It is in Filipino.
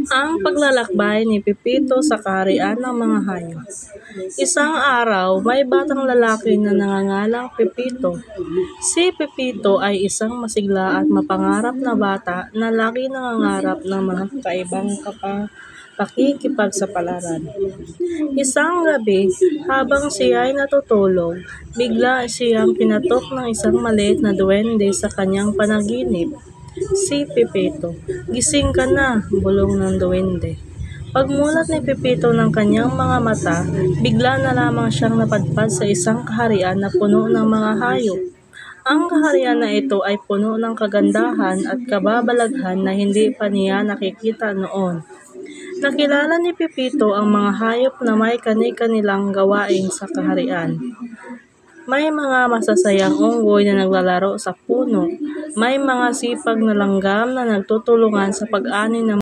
Ang paglalakbay ni Pepito sa kaharian ng mga hayop. Isang araw, may batang lalaki na nangangalang Pepito. Si Pepito ay isang masigla at mapangarap na bata na lagi nangangarap ng mga kakaibang pakikipagsapalaran. Isang gabi, habang siya ay natutulog, bigla siyang pinatok ng isang maliit na duwende sa kanyang panaginip. Si Pepito, "Gising ka na," bulong ng duwende. Pagmulat ni Pepito ng kanyang mga mata, bigla na lamang siyang napadpad sa isang kaharian na puno ng mga hayop. Ang kaharian na ito ay puno ng kagandahan at kababalaghan na hindi pa niya nakikita noon. Nakilala ni Pepito ang mga hayop na may kani-kanilang gawain sa kaharian. May mga masasayang unggoy na naglalaro sa puno. May mga sipag na langgam na nagtutulungan sa pag-ani ng